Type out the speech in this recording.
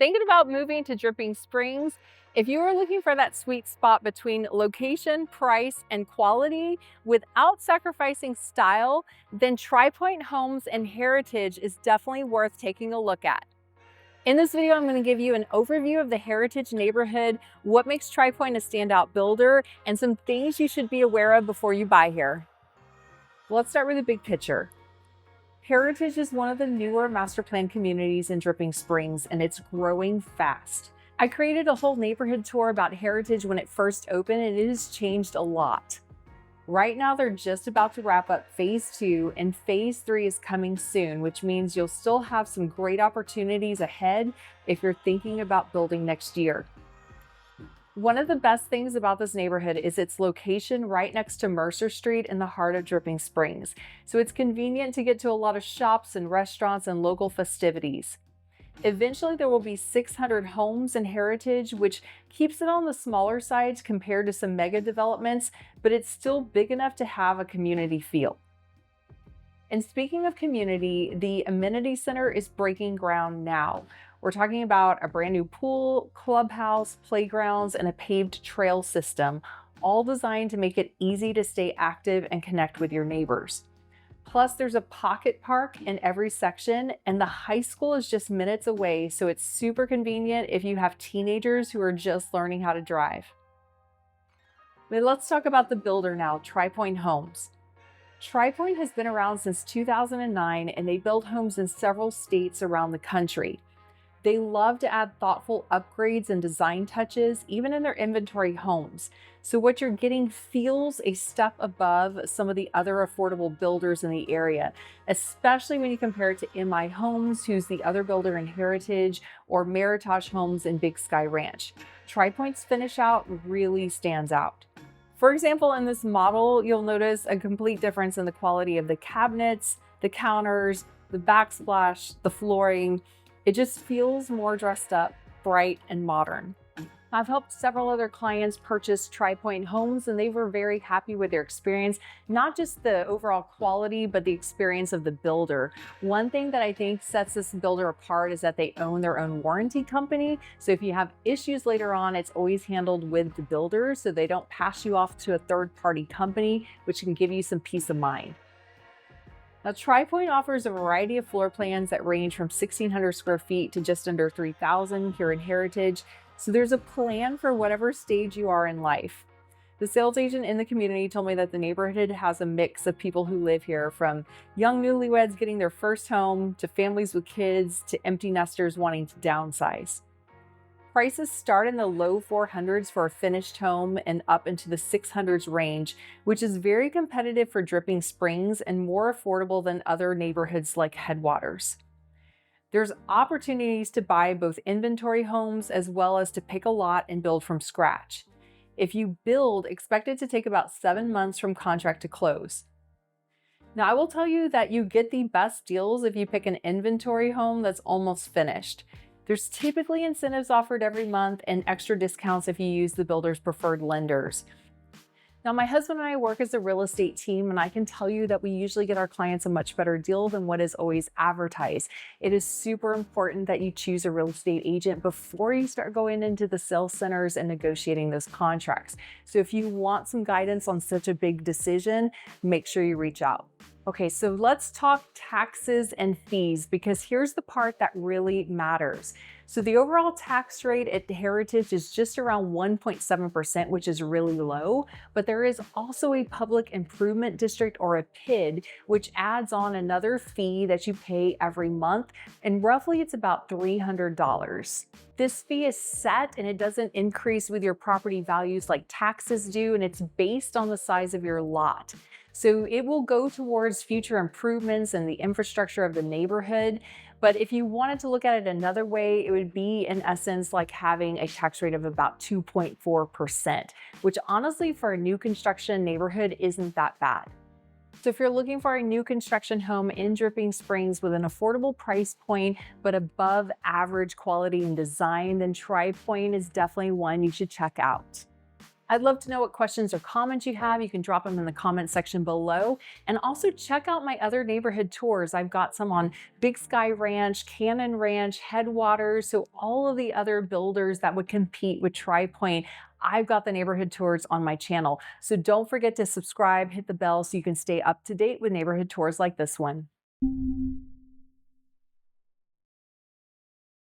Thinking about moving to Dripping Springs? If you are looking for that sweet spot between location, price, and quality without sacrificing style, then Tri Pointe Homes and Heritage is definitely worth taking a look at. In this video, I'm going to give you an overview of the Heritage neighborhood, what makes Tri Pointe a standout builder, and some things you should be aware of before you buy here. Let's start with the big picture. Heritage is one of the newer master plan communities in Dripping Springs, and it's growing fast. I created a whole neighborhood tour about Heritage when it first opened, and it has changed a lot. Right now, they're just about to wrap up phase 2, and phase 3 is coming soon, which means you'll still have some great opportunities ahead if you're thinking about building next year. One of the best things about this neighborhood is its location right next to Mercer Street in the heart of Dripping Springs. So it's convenient to get to a lot of shops and restaurants and local festivities. Eventually, there will be 600 homes in Heritage, which keeps it on the smaller side compared to some mega developments, but it's still big enough to have a community feel. And speaking of community, the amenity center is breaking ground now. We're talking about a brand new pool, clubhouse, playgrounds, and a paved trail system, all designed to make it easy to stay active and connect with your neighbors. Plus, there's a pocket park in every section, and the high school is just minutes away, so it's super convenient if you have teenagers who are just learning how to drive. But let's talk about the builder now, Tri Pointe Homes. Tri Pointe has been around since 2009, and they build homes in several states around the country. They love to add thoughtful upgrades and design touches, even in their inventory homes. So what you're getting feels a step above some of the other affordable builders in the area, especially when you compare it to MI Homes, who's the other builder in Heritage, or Meritage Homes in Big Sky Ranch. Tri Pointe's finish out really stands out. For example, in this model, you'll notice a complete difference in the quality of the cabinets, the counters, the backsplash, the flooring. It just feels more dressed up, bright, and modern. I've helped several other clients purchase Tri Pointe Homes, and they were very happy with their experience, not just the overall quality, but the experience of the builder. One thing that I think sets this builder apart is that they own their own warranty company. So if you have issues later on, it's always handled with the builder, so they don't pass you off to a third-party company, which can give you some peace of mind. Now, Tri Pointe offers a variety of floor plans that range from 1,600 square feet to just under 3,000 here in Heritage. So there's a plan for whatever stage you are in life. The sales agent in the community told me that the neighborhood has a mix of people who live here, from young newlyweds getting their first home, to families with kids, to empty nesters wanting to downsize. Prices start in the low 400s for a finished home and up into the 600s range, which is very competitive for Dripping Springs and more affordable than other neighborhoods like Headwaters. There's opportunities to buy both inventory homes as well as to pick a lot and build from scratch. If you build, expect it to take about 7 months from contract to close. Now, I will tell you that you get the best deals if you pick an inventory home that's almost finished. There's typically incentives offered every month and extra discounts if you use the builder's preferred lenders. Now, my husband and I work as a real estate team, and I can tell you that we usually get our clients a much better deal than what is always advertised. It is super important that you choose a real estate agent before you start going into the sales centers and negotiating those contracts. So if you want some guidance on such a big decision, make sure you reach out. Okay, so let's talk taxes and fees, because here's the part that really matters. So the overall tax rate at Heritage is just around 1.7%, which is really low, but there is also a public improvement district, or a PID, which adds on another fee that you pay every month, and roughly it's about $300. This fee is set and it doesn't increase with your property values like taxes do, and it's based on the size of your lot. So it will go towards future improvements and the infrastructure of the neighborhood. But if you wanted to look at it another way, it would be in essence like having a tax rate of about 2.4%, which honestly for a new construction neighborhood isn't that bad. So if you're looking for a new construction home in Dripping Springs with an affordable price point, but above average quality and design, then Tri Pointe is definitely one you should check out. I'd love to know what questions or comments you have. You can drop them in the comment section below. And also check out my other neighborhood tours. I've got some on Big Sky Ranch, Cannon Ranch, Headwaters, so all of the other builders that would compete with Tri Pointe. I've got the neighborhood tours on my channel. So don't forget to subscribe, hit the bell so you can stay up to date with neighborhood tours like this one.